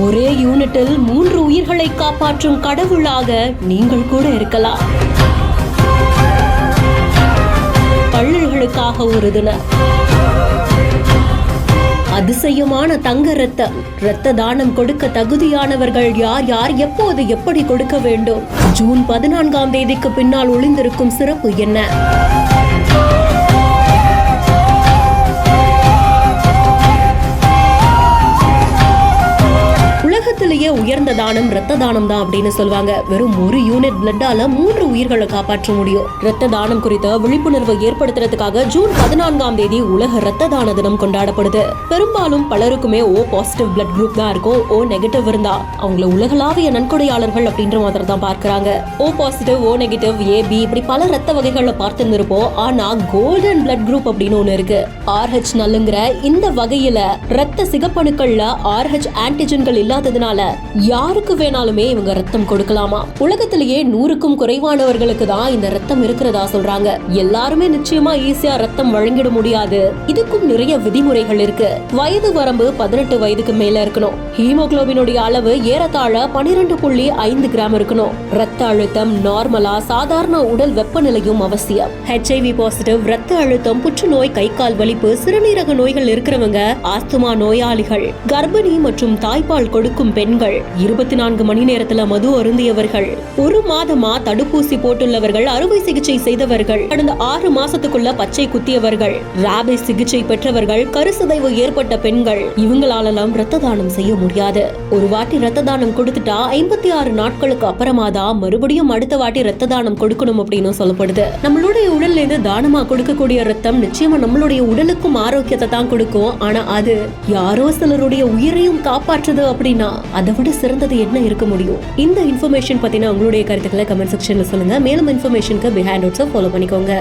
ஒரே யூனிட்டில் 3 உயிர்களை காப்பாற்றும் கடவுளாக நீங்கள் கூட இருக்கலாம். பள்ளர்களுக்காக ஒரு தினம். அதிசயமான தங்க இரத்த தானம் கொடுக்க தகுதியானவர்கள் யார் யார், எப்போது, எப்படி கொடுக்க வேண்டும்? ஜூன் 14ஆம் தேதிக்கு பின்னால் ஒளிந்திருக்கும் சிறப்பு என்ன? உலகத்திலேயே உயர்ந்த தானம் இரத்த தானம் தான் அப்படின்னு சொல்லுவாங்க. வெறும் 1 யூனிட் பிளட்டால 3 உயிர்களை காப்பாற்ற முடியும். இரத்த தானம் குறித்த விழிப்புணர்வை ஏற்படுத்துறதுக்காக ஜூன் 14ஆம் தேதி உலக இரத்த தான தினம் கொண்டாடப்படுது. பெரும்பாலும் பலருக்குமே O பாசிட்டிவ் பிளட் குரூப் தான் இருக்கும். O நெகட்டிவ் இருந்தா அவங்கள உலகளாவிய நன்கொடையாளர்கள் அப்படின்ற மாதிரி தான் பார்க்கறாங்க. O positive, O negative, AB இப்படி பல இரத்த வகைகளை பார்த்து இருப்போம். ஆனா கோல்டன் பிளட் குரூப் அப்படின்னு ஒண்ணு இருக்கு. RH நல்லுங்கிற இந்த வகையில இரத்த சிகப்பணுக்கள்ல RH ஆன்டிஜன்கள் இல்லாததுனால யாருக்கு வேணாலுமே இவங்க ரத்தம் கொடுக்கலாமா? உலகத்திலேயே 100க்கும் குறைவானவர்களுக்கு தான் இந்த ரத்தம் இருக்கிறதா சொல்றாங்க. எல்லாருமே நிச்சயமா ஈஸியா ரத்தம் வழங்கிட முடியாது. இதுக்கும் நிறைய விதிமுறைகள் இருக்கு. வயது வரம்பு 18 வயதுக்கு மேல இருக்கணும். ஹீமோகுளோபினுடைய அளவு ஏறத்தாழ 12.5 கிராம் இருக்கணும். ரத்த அழுத்தம் நார்மலா, சாதாரண உடல் வெப்பநிலையும் அவசியம். HIV பாசிட்டிவ், ரத்த அழுத்தம், புற்றுநோய், கை கால் வலிப்பு, சிறுநீரக நோய்கள் இருக்கிறவங்க, ஆஸ்துமா நோயாளிகள், கர்ப்பிணி மற்றும் தாய்ப்பால் கொடுக்கும் பெண்கள், 24 மணி நேரத்துல மது அருந்தியவர்கள், 1 மாதமா தடுப்பூசி போட்டுள்ளவர்கள், அறுவை சிகிச்சை செய்தவர்கள், கடந்த 6 மாசத்துக்குள்ள பச்சை குத்தியவர்கள், ராபிஸ் சிகிச்சை பெற்றவர்கள், கருசிதைவு ஏற்பட்ட பெண்கள், இவங்களாலெல்லாம் ரத்த தானம் செய்ய முடியாது. ஒரு வாட்டி ரத்த தானம் கொடுத்துட்டா 56 நாட்களுக்கு அப்புறமா தான் மறுபடியும் அடுத்த வாட்டி ரத்த தானம் கொடுக்கணும் அப்படின்னு சொல்லப்படுது. நம்மளுடைய உடல்ல இருந்து தானமா கொடுக்கக்கூடிய ரத்தம் நிச்சயமா நம்மளுடைய உடலுக்கும் ஆரோக்கியத்தை தான் கொடுக்கும். ஆனா அது யாரோ சிலருடைய உயிரையும் காப்பாற்றுது அப்படின்னா அதை விட சிறந்தது என்ன இருக்க முடியும்? இந்த இன்ஃபர்மேஷன் பத்தின உங்களுடைய கருத்துக்களை கமெண்ட் செக்ஷன்ல சொல்லுங்க. மேலும் இன்ஃபர்மேஷனுக்கு பிஹைண்ட் நோட்ஸை ஃபாலோ பண்ணிக்கோங்க.